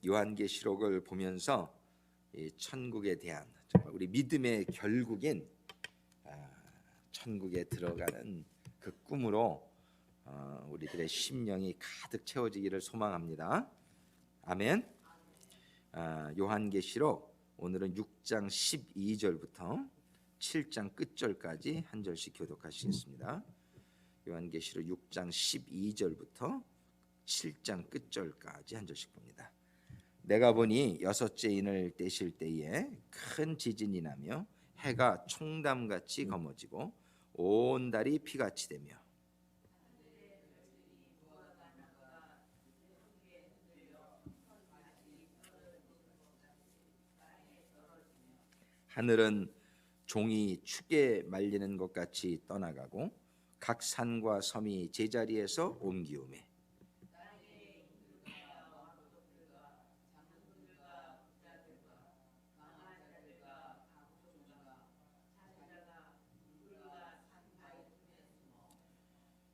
요한계시록을 보면서 이 천국에 대한 정말 우리 믿음의 결국인 천국에 들어가는 그 꿈으로 우리들의 심령이 가득 채워지기를 소망합니다. 아멘. 요한계시록 오늘은 6장 12절부터 7장 끝절까지 한 절씩 교독하시겠습니다. 요한계시록 6장 12절부터 7장 끝절까지 한 절씩 봅니다. 내가 보니 여섯째 인을 떼실 때에 큰 지진이 나며 해가 총담같이 검어지고 온 달이 피같이 되며 하늘은 종이 축에 말리는 것 같이 떠나가고 각 산과 섬이 제자리에서 옮기우매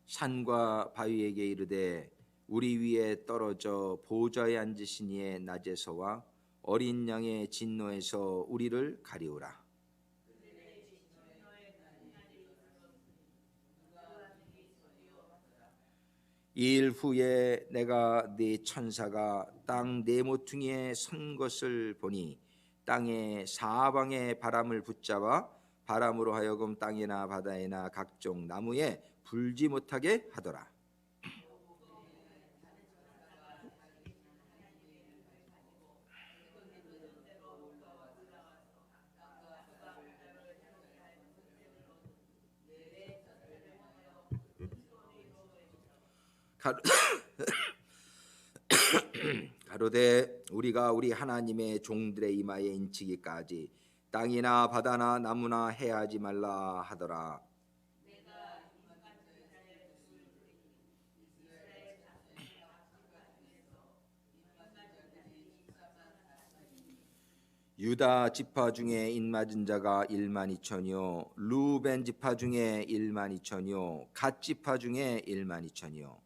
산과 바위에게 이르되 우리 위에 떨어져 보좌에 앉으신 이의 낮에서와 어린 양의 진노에서 우리를 가리우라. 이 일 후에 내가 네 천사가 땅 네 모퉁이에 선 것을 보니 땅의 사방에 바람을 붙잡아 바람으로 하여금 땅이나 바다에나 각종 나무에 불지 못하게 하더라. 가로되 우리가 우리 하나님의 종들의 이마에 인치기까지 땅이나 바다나 나무나 해하지 말라 하더라. 유다 지파 중에 인맞은 자가 12,000이요 루벤 지파 중에 12,000이요 갓 지파 중에 12,000이요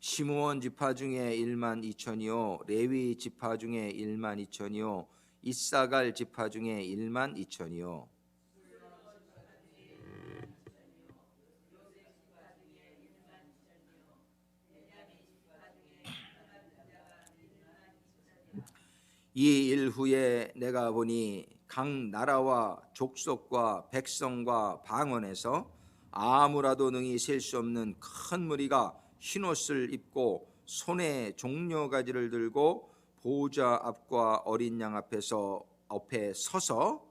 시므온 지파 중에 12,000이요 레위 지파 중에 12,000이요 이사갈 지파 중에 12,000이요 이 일 후에 내가 보니 각 나라와 족속과 백성과 방언에서 아무라도 능히 셀 수 없는 큰 무리가 흰옷을 입고 손에 종려가지를 들고 보좌 앞과 어린 양 앞에 서서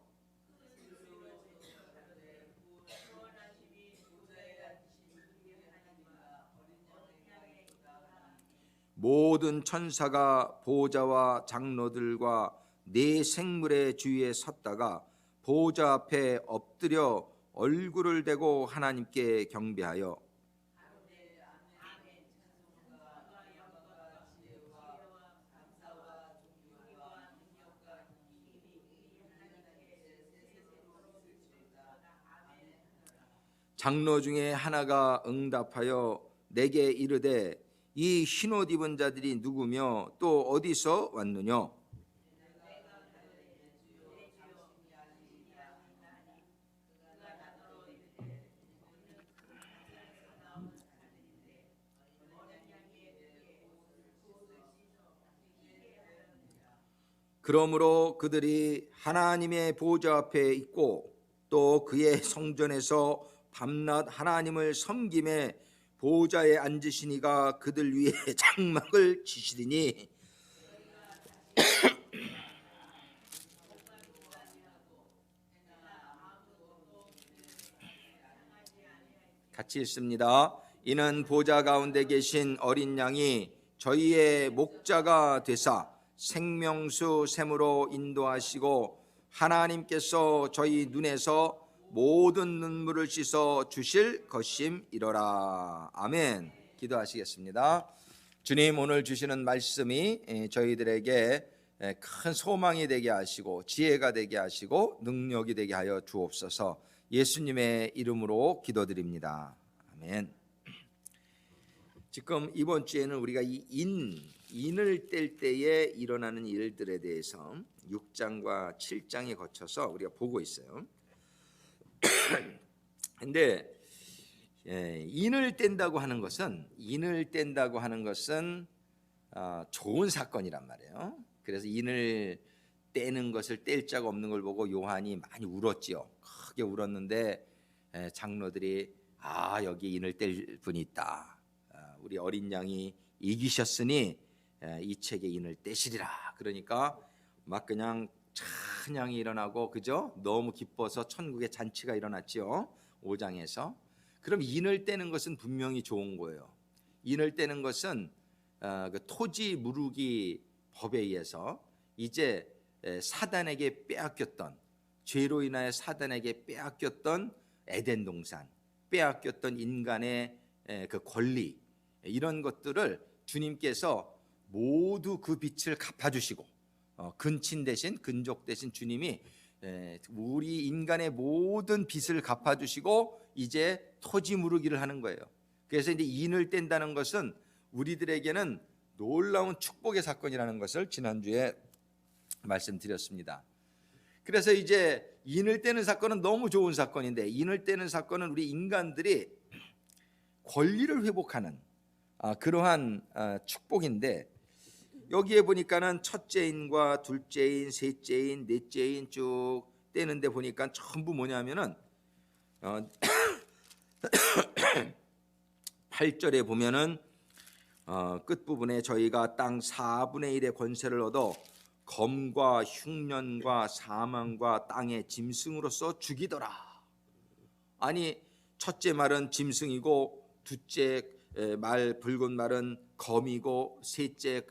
모든 천사가 보좌와 장로들과 네 생물의 주위에 섰다가 보좌 앞에 엎드려 얼굴을 대고 하나님께 경배하여 장로 중에 하나가 응답하여 내게 이르되 이 흰옷 입은 자들이 누구며 또 어디서 왔느냐? 그러므로 그들이 하나님의 보좌 앞에 있고 또 그의 성전에서 밤낮 하나님을 섬김에 보좌에 앉으신 이가 그들 위에 장막을 치시리니 같이 읽습니다. 이는 보좌 가운데 계신 어린 양이 저희의 목자가 되사 생명수 샘으로 인도하시고 하나님께서 저희 눈에서 모든 눈물을 씻어 주실 것임이로라. 아멘. 기도하시겠습니다. 주님, 오늘 주시는 말씀이 저희들에게 큰 소망이 되게 하시고 지혜가 되게 하시고 능력이 되게 하여 주옵소서. 예수님의 이름으로 기도드립니다. 아멘. 지금 이번 주에는 우리가 이 인을 뗄 때에 일어나는 일들에 대해서 6장과 7장에 거쳐서 우리가 보고 있어요. 근데 인을 뗀다고 하는 것은 좋은 사건이란 말이에요. 그래서 인을 떼는 것을 뗄 자가 없는 걸 보고 요한이 많이 울었지요. 크게 울었는데 장로들이 여기 인을 뗄 분이 있다. 우리 어린 양이 이기셨으니 이 책에 인을 떼시리라. 그러니까 막 그냥 찬양이 일어나고 그죠? 너무 기뻐서 천국의 잔치가 일어났지요. 5장에서. 그럼 인을 떼는 것은 분명히 좋은 거예요. 인을 떼는 것은 그 토지 무르기 법에 의해서 이제 사단에게 빼앗겼던, 죄로 인하여 사단에게 빼앗겼던 에덴 동산, 빼앗겼던 인간의 그 권리, 이런 것들을 주님께서 모두 그 빚을 갚아주시고, 근친 대신, 근족 대신 주님이 우리 인간의 모든 빚을 갚아주시고 이제 토지 무르기를 하는 거예요. 그래서 이제 인을 뗀다는 것은 우리들에게는 놀라운 축복의 사건이라는 것을 지난주에 말씀드렸습니다. 그래서 이제 인을 떼는 사건은 너무 좋은 사건인데, 인을 떼는 사건은 우리 인간들이 권리를 회복하는 그러한 축복인데, 여기에 보니까는 첫째인과 둘째인, 셋째인, 넷째인 쭉 떼는데 보니까 전부 뭐냐면은 8절에 보면은 끝부분에 저희가 땅 4분의 1의 권세를 얻어 검과 흉년과 사망과 땅의 짐승으로서 죽이더라. 아니, 첫째 말은 짐승이고, 둘째 말 붉은 말은 검이고, 셋째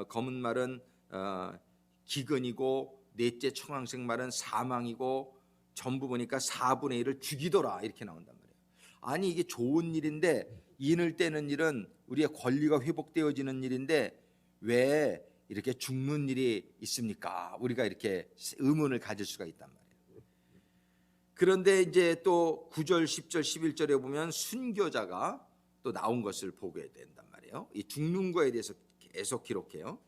검은 말은 기근이고, 넷째 청황색 말은 사망이고, 전부 보니까 4분의 1을 죽이더라 이렇게 나온단 말이에요. 아니, 이게 좋은 일인데, 인을 떼는 일은 우리의 권리가 회복되어지는 일인데 왜 이렇게 죽는 일이 있습니까? 우리가 이렇게 의문을 가질 수가 있단 말이에요. 그런데 이제 또 9절, 10절, 11절에 보면 순교자가 또 나온 것을 보게 된단 말이에요. 이 죽는 거에 대해서 계속 기록해요.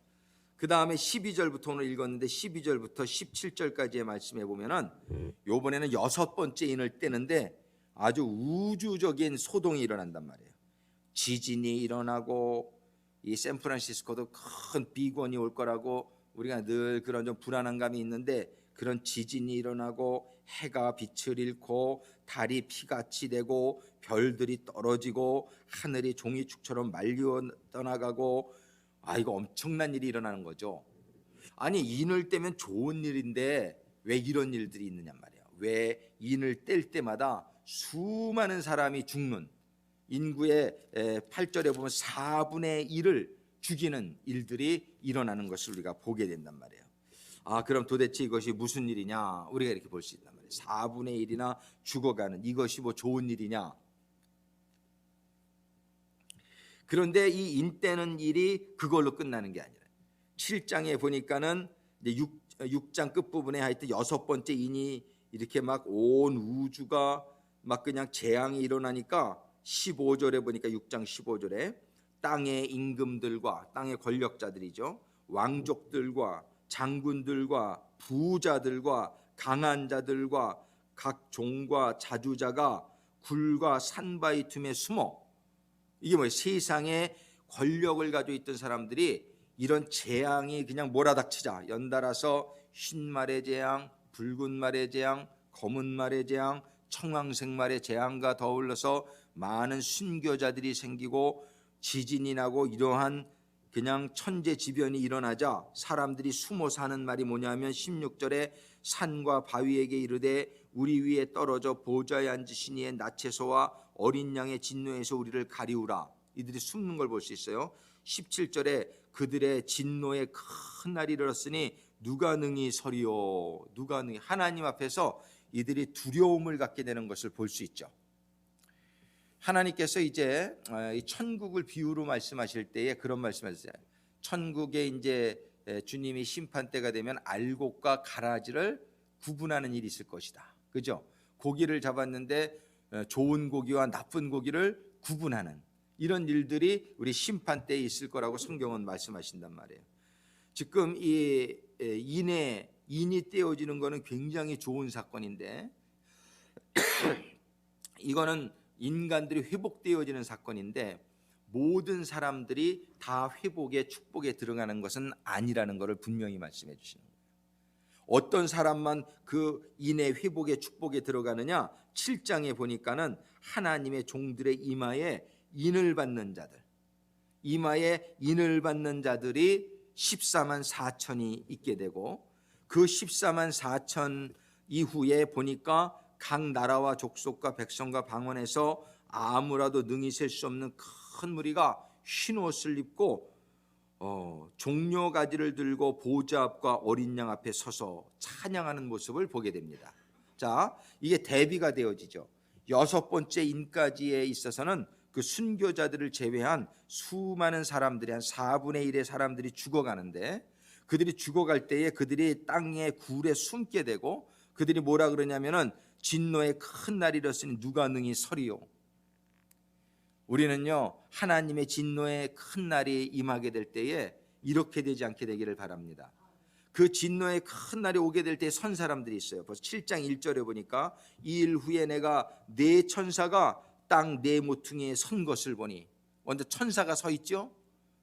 그 다음에 12절부터 오늘 읽었는데 12절부터 17절까지의 말씀에 보면은 이번에는 6번째 인을 떼는데 아주 우주적인 소동이 일어난단 말이에요. 지진이 일어나고, 이 샌프란시스코도 큰 비권이 올 거라고 우리가 늘 그런 좀 불안한 감이 있는데, 그런 지진이 일어나고 해가 빛을 잃고 달이 피같이 되고 별들이 떨어지고 하늘이 종이축처럼 말려 떠나가고, 이거 엄청난 일이 일어나는 거죠. 아니, 인을 떼면 좋은 일인데 왜 이런 일들이 있느냐 말이에요. 왜 인을 뗄 때마다 수많은 사람이 죽는, 인구의 8절에 보면 4분의 1을 죽이는 일들이 일어나는 것을 우리가 보게 된단 말이에요. 그럼 도대체 이것이 무슨 일이냐, 우리가 이렇게 볼 수 있단 말이에요. 4분의 1이나 죽어가는 이것이 뭐 좋은 일이냐. 그런데 이 인 떼는 일이 그걸로 끝나는 게 아니라 7장에 보니까는 이제 6장 끝부분에 하여튼 6번째 인이 이렇게 막 온 우주가 막 그냥 재앙이 일어나니까 15절에 보니까 6장 15절에 땅의 임금들과, 땅의 권력자들이죠, 왕족들과 장군들과 부자들과 강한 자들과 각 종과 자주자가 굴과 산바위 틈에 숨어, 이게 뭐예요? 세상에 권력을 가지고 있던 사람들이 이런 재앙이 그냥 몰아닥치자 연달아서 흰 말의 재앙, 붉은 말의 재앙, 검은 말의 재앙, 청황색 말의 재앙과 더불어서 많은 순교자들이 생기고 지진이 나고 이러한 그냥 천재지변이 일어나자 사람들이 숨어 사는 말이 뭐냐면 16절에 산과 바위에게 이르되 우리 위에 떨어져 보좌에 앉으신 이의 나체소와 어린 양의 진노에서 우리를 가리우라. 이들이 숨는 걸 볼 수 있어요. 17절에 그들의 진노의 큰 날이 이르렀으니 누가 능히 서리요. 누가 능히. 하나님 앞에서 이들이 두려움을 갖게 되는 것을 볼 수 있죠. 하나님께서 이제 이 천국을 비유로 말씀하실 때에 그런 말씀하셨어요. 천국에 이제 주님이 심판 때가 되면 알곡과 가라지를 구분하는 일이 있을 것이다. 그죠? 고기를 잡았는데 좋은 고기와 나쁜 고기를 구분하는 이런 일들이 우리 심판 때에 있을 거라고 성경은 말씀하신단 말이에요. 지금 이 인이 떼어지는 거는 굉장히 좋은 사건인데 이거는 인간들이 회복되어지는 사건인데 모든 사람들이 다 회복의 축복에 들어가는 것은 아니라는 것을 분명히 말씀해 주시는 거예요. 어떤 사람만 그 인의 회복의 축복에 들어가느냐? 7장에 보니까는 하나님의 종들의 이마에 인을 받는 자들, 이마에 인을 받는 자들이 14만 4천이 있게 되고 그 14만 4천 이후에 보니까 각 나라와 족속과 백성과 방언에서 아무라도 능히 셀 수 없는 큰 무리가 흰 옷을 입고 종려가지를 들고 보좌 앞과 어린 양 앞에 서서 찬양하는 모습을 보게 됩니다. 자, 이게 대비가 되어지죠. 여섯 번째 인까지에 있어서는 그 순교자들을 제외한 수많은 사람들이 한 4분의 1의 사람들이 죽어가는데 그들이 죽어갈 때에 그들이 땅의 굴에 숨게 되고 그들이 뭐라 그러냐면은 진노의 큰 날이 이르렀으니 누가 능히 서리요. 우리는요 하나님의 진노의 큰 날이 임하게 될 때에 이렇게 되지 않게 되기를 바랍니다. 그 진노의 큰 날이 오게 될 때 선 사람들이 있어요. 벌써 7장 1절에 보니까 이 일 후에 내가 네 천사가 땅 네 모퉁이에 선 것을 보니, 먼저 천사가 서 있죠.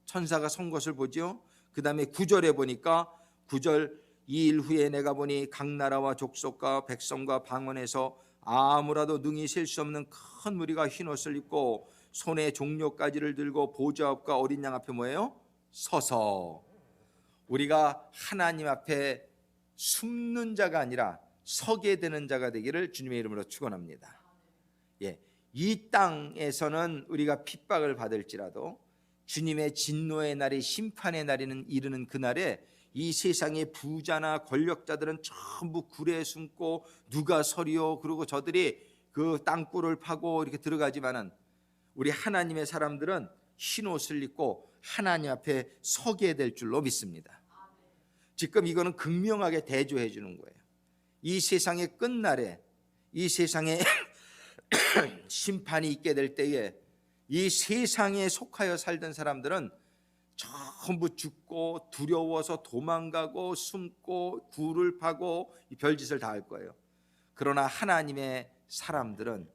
천사가 선 것을 보죠. 그 다음에 9절에 보니까 9절 이 일 후에 내가 보니 각 나라와 족속과 백성과 방언에서 아무라도 능히 셀 수 없는 큰 무리가 흰 옷을 입고 손에 종려가지를 들고 보좌 앞과 어린 양 앞에 뭐예요? 서서 우리가 하나님 앞에 숨는 자가 아니라 서게 되는 자가 되기를 주님의 이름으로 축원합니다. 예, 이 땅에서는 우리가 핍박을 받을지라도 주님의 진노의 날이 심판의 날에는 이르는 그날에 이 세상의 부자나 권력자들은 전부 굴에 숨고 누가 서리요 그러고 저들이 그 땅굴을 파고 이렇게 들어가지만은 우리 하나님의 사람들은 흰 옷을 입고 하나님 앞에 서게 될 줄로 믿습니다. 지금 이거는 극명하게 대조해 주는 거예요. 이 세상의 끝날에 이 세상에 심판이 있게 될 때에 이 세상에 속하여 살던 사람들은 전부 죽고 두려워서 도망가고 숨고 굴을 파고 이 별짓을 다 할 거예요. 그러나 하나님의 사람들은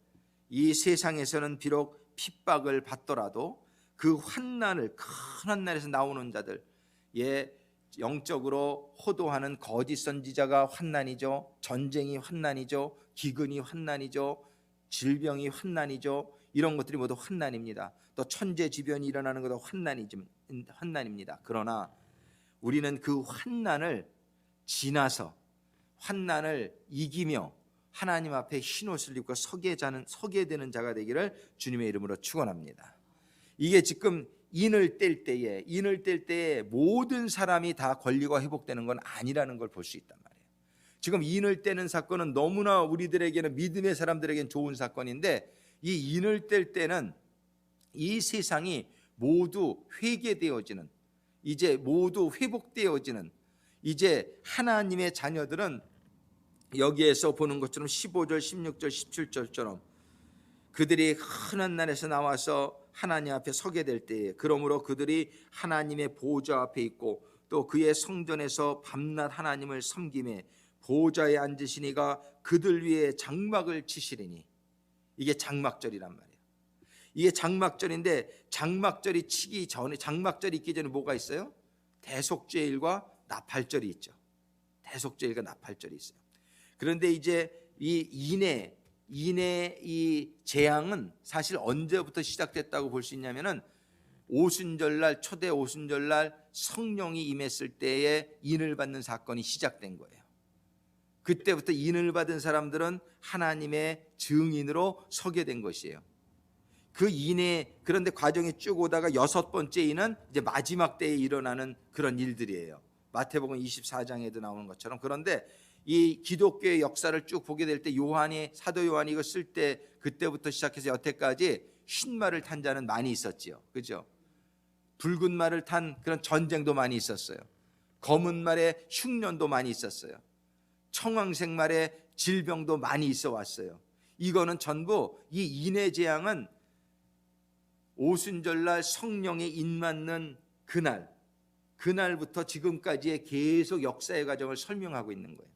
이 세상에서는 비록 핍박을 받더라도 그 환난을 큰 환난에서 나오는 자들, 영적으로 호도하는 거짓 선지자가 환난이죠. 전쟁이 환난이죠. 기근이 환난이죠. 질병이 환난이죠. 이런 것들이 모두 환난입니다. 또 천재지변이 일어나는 것도 환난입니다. 그러나 우리는 그 환난을 지나서 환난을 이기며 하나님 앞에 흰 옷을 입고 서게 되는 자가 되기를 주님의 이름으로 축원합니다. 이게 지금 인을 뗄 때에 모든 사람이 다 권리가 회복되는 건 아니라는 걸 볼 수 있단 말이에요. 지금 인을 떼는 사건은 너무나 우리들에게는 믿음의 사람들에게는 좋은 사건인데 이 인을 뗄 때는 이 세상이 모두 회개되어지는, 이제 모두 회복되어지는, 이제 하나님의 자녀들은 여기에서 보는 것처럼 15절, 16절, 17절처럼 그들이 큰 날에서 나와서 하나님 앞에 서게 될 때에 그러므로 그들이 하나님의 보좌 앞에 있고 또 그의 성전에서 밤낮 하나님을 섬김에 보좌에 앉으시니가 그들 위에 장막을 치시리니, 이게 장막절이란 말이에요. 이게 장막절인데 장막절이 있기 전에 뭐가 있어요? 대속죄일과 나팔절이 있죠. 대속죄일과 나팔절이 있어요. 그런데 이제 이 인의 이 재앙은 사실 언제부터 시작됐다고 볼 수 있냐면은 오순절날, 초대 오순절날 성령이 임했을 때에 인을 받는 사건이 시작된 거예요. 그때부터 인을 받은 사람들은 하나님의 증인으로 서게 된 것이에요. 그런데 과정이 쭉 오다가 여섯 번째 인은 이제 마지막 때에 일어나는 그런 일들이에요. 마태복음 24장에도 나오는 것처럼. 그런데 이 기독교의 역사를 쭉 보게 될 때 사도 요한이 이거 쓸 때 그때부터 시작해서 여태까지 흰 말을 탄 자는 많이 있었지요. 그죠? 붉은 말을 탄 그런 전쟁도 많이 있었어요. 검은 말에 흉년도 많이 있었어요. 청황색 말에 질병도 많이 있어 왔어요. 이거는 전부 이 인의 재앙은 오순절날 성령의 임맞는 그날부터 지금까지의 계속 역사의 과정을 설명하고 있는 거예요.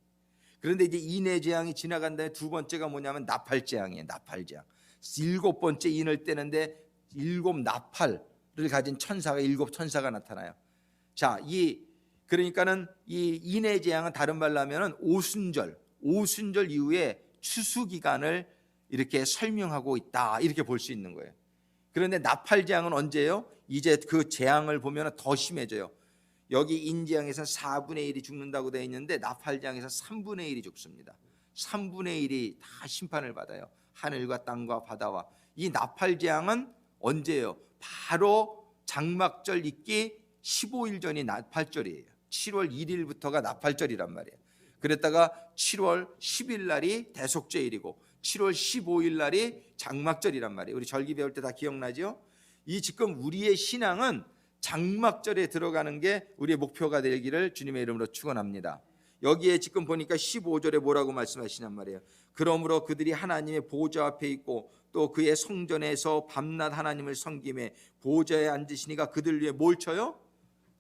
그런데 이제 인의 재앙이 지나간 다음에 두 번째가 뭐냐면 나팔재앙이에요. 나팔재앙. 7번째 인을 떼는데 7 나팔을 가진 천사가 7 천사가 나타나요. 자, 그러니까는 이 인의 재앙은 다른 말로 하면은 오순절 이후에 추수 기간을 이렇게 설명하고 있다, 이렇게 볼 수 있는 거예요. 그런데 나팔 재앙은 언제예요? 이제 그 재앙을 보면 더 심해져요. 여기 인재앙에서 4분의 1이 죽는다고 되어 있는데 나팔 재앙에서 3분의 1이 죽습니다. 3분의 1이 다 심판을 받아요. 하늘과 땅과 바다와. 이 나팔 재앙은 언제예요? 바로 장막절 있기 15일 전이 나팔절이에요. 7월 1일부터가 나팔절이란 말이에요. 그랬다가 7월 10일 날이 대속죄일이고 7월 15일 날이 장막절이란 말이에요. 우리 절기 배울 때 다 기억나죠? 이 지금 우리의 신앙은 장막절에 들어가는 게 우리의 목표가 되기를 주님의 이름으로 축원합니다. 여기에 지금 보니까 15절에 뭐라고 말씀하시냔 말이에요. 그러므로 그들이 하나님의 보좌 앞에 있고 또 그의 성전에서 밤낮 하나님을 섬김에 보좌에 앉으시니가 그들 위에 뭘 쳐요?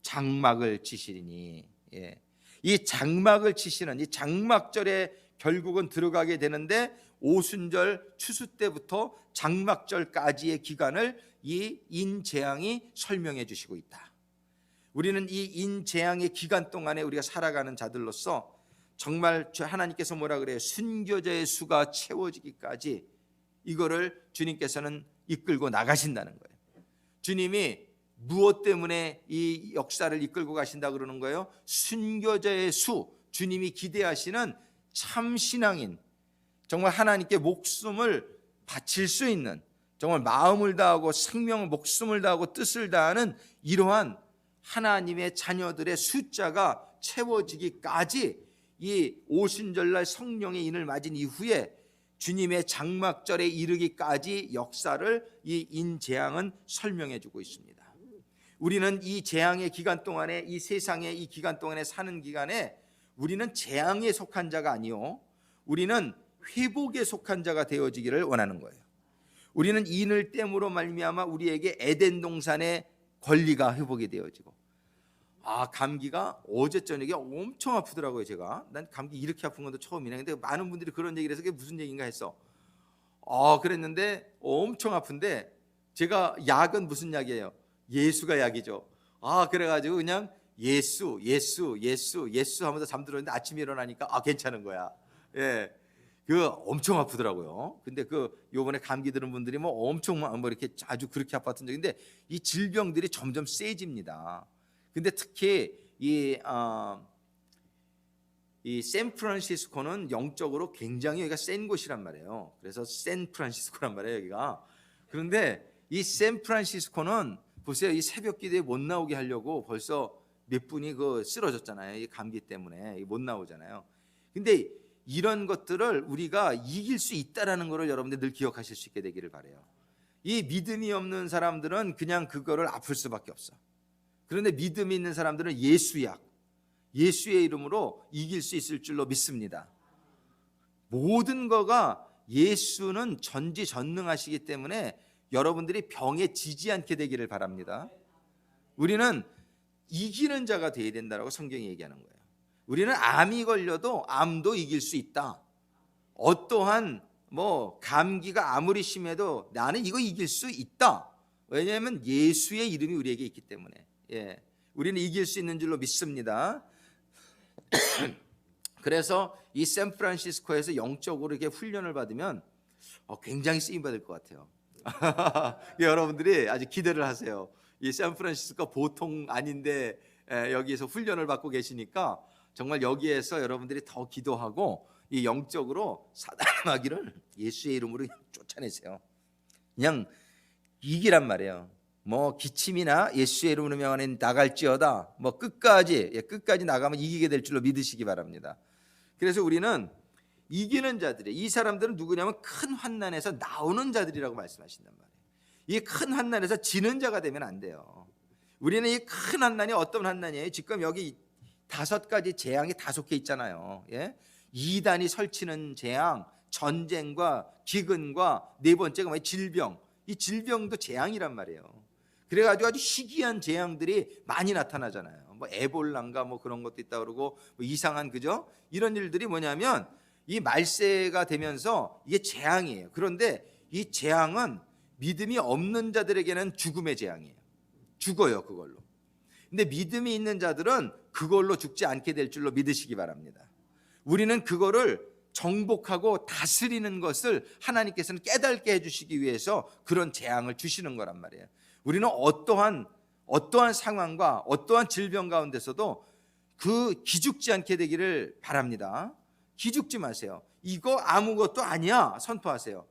장막을 치시리니. 예. 이 장막을 치시는 이 장막절에 결국은 들어가게 되는데 오순절 추수 때부터 장막절까지의 기간을 이 인재앙이 설명해 주시고 있다. 우리는 이 인재앙의 기간 동안에 우리가 살아가는 자들로서 정말 하나님께서 뭐라 그래요? 순교자의 수가 채워지기까지 이거를 주님께서는 이끌고 나가신다는 거예요. 주님이 무엇 때문에 이 역사를 이끌고 가신다 그러는 거예요? 순교자의 수, 주님이 기대하시는 참 신앙인, 정말 하나님께 목숨을 바칠 수 있는, 정말 마음을 다하고 생명을 목숨을 다하고 뜻을 다하는 이러한 하나님의 자녀들의 숫자가 채워지기까지 이 오순절날 성령의 인을 맞은 이후에 주님의 장막절에 이르기까지 역사를 이 인재앙은 설명해 주고 있습니다. 우리는 이 재앙의 기간 동안에, 이 세상의 이 기간 동안에 사는 기간에 우리는 재앙에 속한 자가 아니요, 우리는 회복에 속한 자가 되어지기를 원하는 거예요. 우리는 인을 땜으로 말미암아 우리에게 에덴 동산의 권리가 회복이 되어지고, 감기가 어제 저녁에 엄청 아프더라고요. 제가 난 감기 이렇게 아픈 것도 처음이네. 근데 많은 분들이 그런 얘기를 해서 그게 무슨 얘기인가 했어. 그랬는데 엄청 아픈데 제가 약은 무슨 약이에요? 예수가 약이죠. 그래가지고 그냥 예수 하면서 잠들었는데 아침에 일어나니까 괜찮은 거야. 예, 그 엄청 아프더라고요. 근데 요번에 감기 들은 분들이 엄청 이렇게 아주 그렇게 아팠던 적인데 이 질병들이 점점 세집니다. 근데 특히 이 샌프란시스코는 영적으로 굉장히 여기가 센 곳이란 말이에요. 그래서 샌프란시스코란 말이에요, 여기가. 그런데 이 샌프란시스코는 보세요, 이 새벽 기도에 못 나오게 하려고 벌써 몇 분이 쓰러졌잖아요. 이 감기 때문에 못 나오잖아요. 근데 이런 것들을 우리가 이길 수 있다라는 것을 여러분들 늘 기억하실 수 있게 되기를 바라요. 이 믿음이 없는 사람들은 그냥 그거를 아플 수밖에 없어. 그런데 믿음이 있는 사람들은 예수의 이름으로 이길 수 있을 줄로 믿습니다. 모든 거가 예수는 전지전능하시기 때문에 여러분들이 병에 지지 않게 되기를 바랍니다. 우리는 이기는 자가 되어야 된다고 성경이 얘기하는 거예요. 우리는 암이 걸려도 암도 이길 수 있다. 어떠한 감기가 아무리 심해도 나는 이거 이길 수 있다. 왜냐하면 예수의 이름이 우리에게 있기 때문에. 우리는 이길 수 있는 줄로 믿습니다. 그래서 이 샌프란시스코에서 영적으로 이렇게 훈련을 받으면 굉장히 쓰임 받을 것 같아요. 여러분들이 아주 기대를 하세요. 이 샌프란시스코 보통 아닌데 여기에서 훈련을 받고 계시니까 정말 여기에서 여러분들이 더 기도하고 이 영적으로 사단마귀를 예수의 이름으로 쫓아내세요. 그냥 이기란 말이에요. 기침이나 예수의 이름으로 명하는 나갈지어다. 끝까지 나가면 이기게 될 줄로 믿으시기 바랍니다. 그래서 우리는 이기는 자들이, 이 사람들은 누구냐면 큰 환난에서 나오는 자들이라고 말씀하신단 말이에요. 이 큰 환난에서 지는 자가 되면 안 돼요. 우리는 이 큰 환난이 어떤 환난이에요? 지금 여기 5가지 재앙이 5개 있잖아요. 예? 이단이 설치는 재앙, 전쟁과 기근과 네 번째가 질병. 이 질병도 재앙이란 말이에요. 그래가지고 아주 희귀한 재앙들이 많이 나타나잖아요. 뭐 에볼라인가 뭐 그런 것도 있다 그러고 뭐 이상한 그죠? 이런 일들이 뭐냐면 이 말세가 되면서 이게 재앙이에요. 그런데 이 재앙은 믿음이 없는 자들에게는 죽음의 재앙이에요. 죽어요, 그걸로. 근데 믿음이 있는 자들은 그걸로 죽지 않게 될 줄로 믿으시기 바랍니다. 우리는 그거를 정복하고 다스리는 것을 하나님께서는 깨닫게 해주시기 위해서 그런 재앙을 주시는 거란 말이에요. 우리는 어떠한 상황과 어떠한 질병 가운데서도 그 기죽지 않게 되기를 바랍니다. 기죽지 마세요. 이거 아무것도 아니야 선포하세요.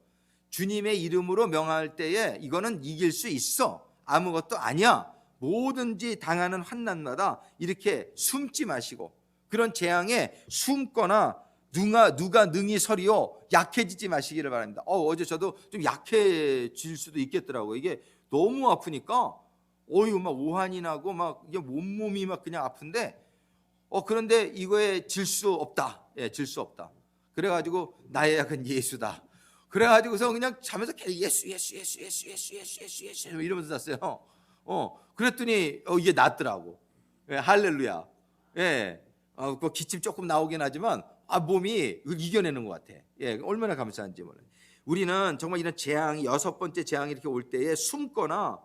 주님의 이름으로 명할 때에 이거는 이길 수 있어. 아무것도 아니야. 뭐든지 당하는 환난마다 이렇게 숨지 마시고 그런 재앙에 숨거나 누가 능히 서리요 약해지지 마시기를 바랍니다. 어제 저도 좀 약해질 수도 있겠더라고요. 이게 너무 아프니까 막 오한이 나고 막 이게 온몸이 막 그냥 아픈데 그런데 이거에 질 수 없다. 예, 질 수 없다. 그래가지고 나의 약은 예수다. 그래가지고서 그냥 자면서 예수 이러면서 잤어요. 그랬더니 이게 낫더라고. 예, 할렐루야. 예, 그 기침 조금 나오긴 하지만 몸이 이겨내는 것 같아. 예, 얼마나 감사한지 몰라요. 우리는 정말 이런 재앙이 6번째 재앙이 이렇게 올 때에 숨거나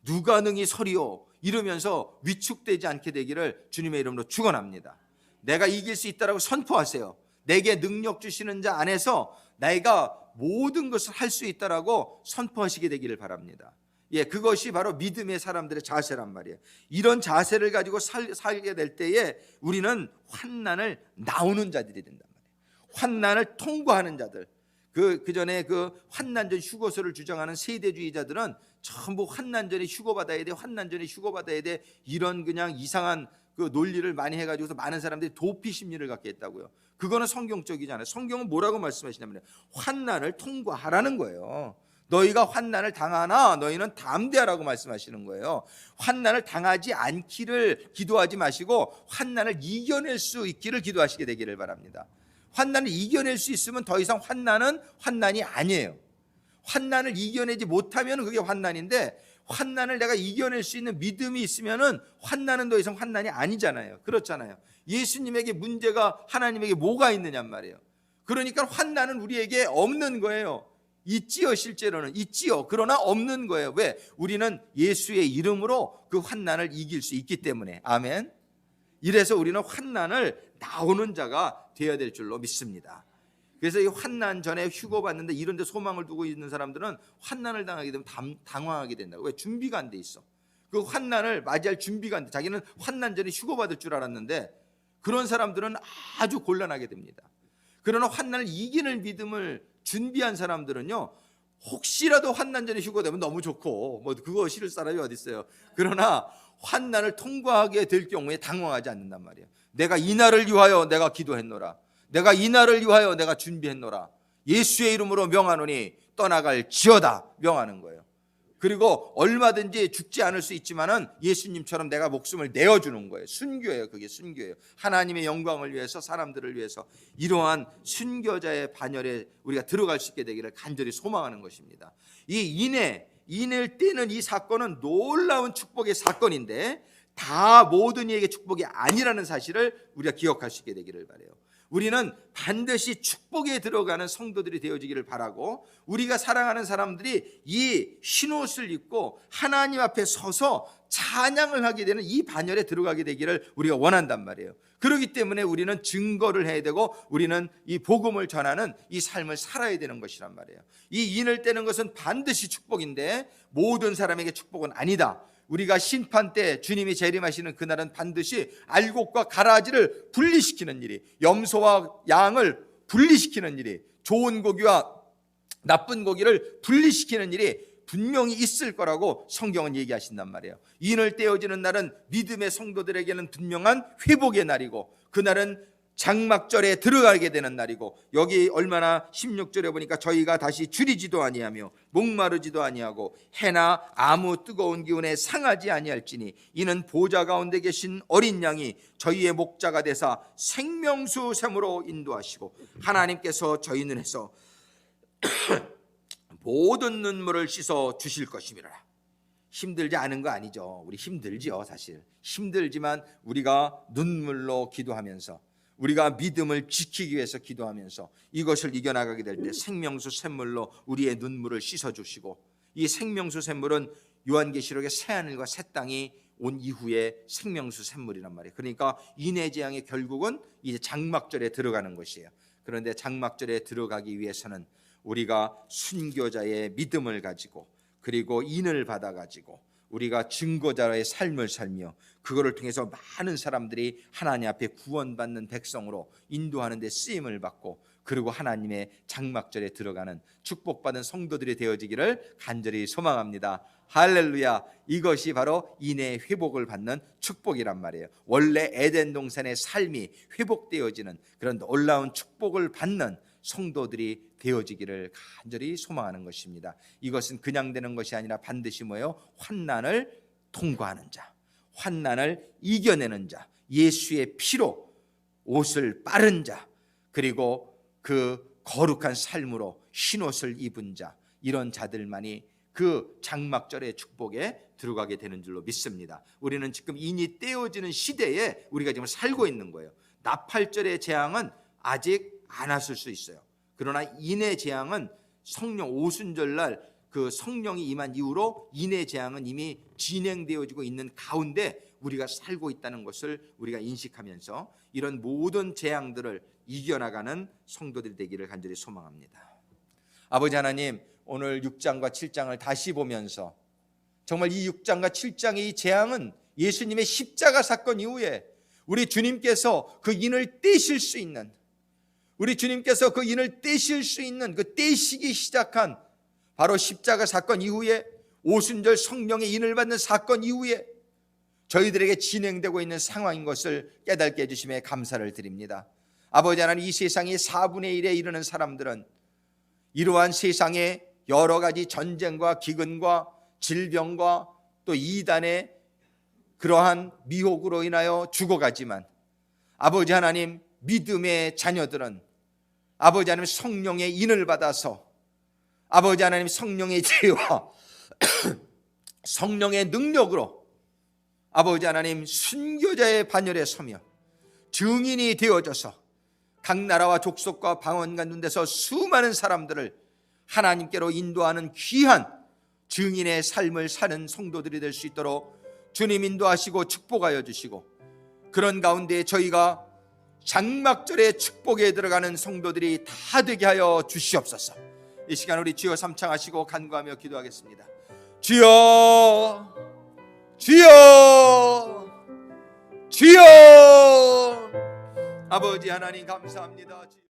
누가 능히 서리요 이러면서 위축되지 않게 되기를 주님의 이름으로 축원합니다. 내가 이길 수 있다라고 선포하세요. 내게 능력 주시는 자 안에서 내가 모든 것을 할 수 있다라고 선포하시게 되기를 바랍니다. 예, 그것이 바로 믿음의 사람들의 자세란 말이에요. 이런 자세를 가지고 살게 될 때에 우리는 환난을 나오는 자들이 된단 말이에요. 환난을 통과하는 자들. 그 전에 그 환난 전 휴거소를 주장하는 세대주의자들은 전부 환난 전에 휴거받아야 돼, 환난 전에 휴거받아야 돼 이런 그냥 이상한 그 논리를 많이 해가지고서 많은 사람들이 도피 심리를 갖게 했다고요. 그거는 성경적이지 않아요. 성경은 뭐라고 말씀하시냐면 환난을 통과하라는 거예요. 너희가 환난을 당하나 너희는 담대하라고 말씀하시는 거예요. 환난을 당하지 않기를 기도하지 마시고 환난을 이겨낼 수 있기를 기도하시게 되기를 바랍니다. 환난을 이겨낼 수 있으면 더 이상 환난은 환난이 아니에요. 환난을 이겨내지 못하면 그게 환난인데 환난을 내가 이겨낼 수 있는 믿음이 있으면은 환난은 더 이상 환난이 아니잖아요. 그렇잖아요. 예수님에게 문제가 하나님에게 뭐가 있느냔 말이에요. 그러니까 환난은 우리에게 없는 거예요. 있지요, 실제로는 있지요. 그러나 없는 거예요. 왜? 우리는 예수의 이름으로 그 환난을 이길 수 있기 때문에. 아멘. 이래서 우리는 환난을 나오는 자가 되어야 될 줄로 믿습니다. 그래서 이 환난 전에 휴거받는데 이런 데 소망을 두고 있는 사람들은 환난을 당하게 되면 당황하게 된다고. 왜? 준비가 안 돼 있어. 그 환난을 맞이할 준비가 안 돼. 자기는 환난 전에 휴거받을 줄 알았는데 그런 사람들은 아주 곤란하게 됩니다. 그러나 환난을 이기는 믿음을 준비한 사람들은요, 혹시라도 환난 전에 휴거되면 너무 좋고 뭐 그거 싫을 사람이 어디 있어요. 그러나 환난을 통과하게 될 경우에 당황하지 않는단 말이에요. 내가 이 날을 위하여 내가 기도했노라. 내가 이 날을 위하여 내가 준비했노라. 예수의 이름으로 명하노니 떠나갈 지어다 명하는 거예요. 그리고 얼마든지 죽지 않을 수 있지만은 예수님처럼 내가 목숨을 내어주는 거예요. 순교예요. 그게 순교예요. 하나님의 영광을 위해서, 사람들을 위해서 이러한 순교자의 반열에 우리가 들어갈 수 있게 되기를 간절히 소망하는 것입니다. 이 인을 떼는 이 사건은 놀라운 축복의 사건인데 다 모든 이에게 축복이 아니라는 사실을 우리가 기억할 수 있게 되기를 바라요. 우리는 반드시 축복에 들어가는 성도들이 되어지기를 바라고, 우리가 사랑하는 사람들이 이 흰옷을 입고 하나님 앞에 서서 찬양을 하게 되는 이 반열에 들어가게 되기를 우리가 원한단 말이에요. 그렇기 때문에 우리는 증거를 해야 되고 우리는 이 복음을 전하는 이 삶을 살아야 되는 것이란 말이에요. 이 인을 떼는 것은 반드시 축복인데 모든 사람에게 축복은 아니다. 우리가 심판 때 주님이 재림하시는 그날은 반드시 알곡과 가라지를 분리시키는 일이, 염소와 양을 분리시키는 일이, 좋은 고기와 나쁜 고기를 분리시키는 일이 분명히 있을 거라고 성경은 얘기하신단 말이에요. 인을 떼어지는 날은 믿음의 성도들에게는 분명한 회복의 날이고, 그날은 장막절에 들어가게 되는 날이고, 여기 얼마나 16절에 보니까 저희가 다시 줄이지도 아니하며 목마르지도 아니하고 해나 아무 뜨거운 기운에 상하지 아니할지니 이는 보좌 가운데 계신 어린 양이 저희의 목자가 되사 생명수 샘으로 인도하시고 하나님께서 저희 눈에서 모든 눈물을 씻어 주실 것임이라. 힘들지 않은 거 아니죠. 우리 힘들지요. 사실 힘들지만 우리가 눈물로 기도하면서, 우리가 믿음을 지키기 위해서 기도하면서 이것을 이겨나가게 될 때 생명수 샘물로 우리의 눈물을 씻어주시고, 이 생명수 샘물은 요한계시록의 새하늘과 새 땅이 온 이후에 생명수 샘물이란 말이에요. 그러니까 인해재앙의 결국은 이제 장막절에 들어가는 것이에요. 그런데 장막절에 들어가기 위해서는 우리가 순교자의 믿음을 가지고, 그리고 인을 받아가지고 우리가 증거자의 삶을 살며 그거를 통해서 많은 사람들이 하나님 앞에 구원받는 백성으로 인도하는 데 쓰임을 받고, 그리고 하나님의 장막절에 들어가는 축복받은 성도들이 되어지기를 간절히 소망합니다. 할렐루야. 이것이 바로 인의 회복을 받는 축복이란 말이에요. 원래 에덴 동산의 삶이 회복되어지는 그런 놀라운 축복을 받는 성도들이 되어지기를 간절히 소망하는 것입니다. 이것은 그냥 되는 것이 아니라 반드시 뭐예요? 환난을 통과하는 자, 환난을 이겨내는 자, 예수의 피로 옷을 빠른 자, 그리고 그 거룩한 삶으로 흰옷을 입은 자, 이런 자들만이 그 장막절의 축복에 들어가게 되는 줄로 믿습니다. 우리는 지금 인이 떼어지는 시대에 우리가 지금 살고 있는 거예요. 나팔절의 재앙은 아직 안 왔을 수 있어요. 그러나 인의 재앙은 성령 오순절날 그 성령이 임한 이후로 인의 재앙은 이미 진행되어지고 있는 가운데 우리가 살고 있다는 것을 우리가 인식하면서 이런 모든 재앙들을 이겨나가는 성도들이 되기를 간절히 소망합니다. 아버지 하나님, 오늘 6장과 7장을 다시 보면서 정말 이 6장과 7장의 이 재앙은 예수님의 십자가 사건 이후에 우리 주님께서 그 인을 떼실 수 있는, 우리 주님께서 그 인을 떼실 수 있는 그 떼시기 시작한 바로 십자가 사건 이후에, 오순절 성령의 인을 받는 사건 이후에 저희들에게 진행되고 있는 상황인 것을 깨닫게 해주심에 감사를 드립니다. 아버지 하나님, 이 세상의 4분의 1에 이르는 사람들은 이러한 세상의 여러 가지 전쟁과 기근과 질병과 또 이단의 그러한 미혹으로 인하여 죽어가지만, 아버지 하나님, 믿음의 자녀들은 아버지 하나님 성령의 인을 받아서 아버지 하나님 성령의 지혜와 성령의 능력으로 아버지 하나님 순교자의 반열에 서며 증인이 되어져서 각 나라와 족속과 방언 갖는 데서 수많은 사람들을 하나님께로 인도하는 귀한 증인의 삶을 사는 성도들이 될 수 있도록 주님 인도하시고 축복하여 주시고, 그런 가운데 저희가 장막절의 축복에 들어가는 성도들이 다 되게 하여 주시옵소서. 이 시간 우리 주여 삼창하시고 간구하며 기도하겠습니다. 주여, 주여, 주여. 아버지 하나님 감사합니다.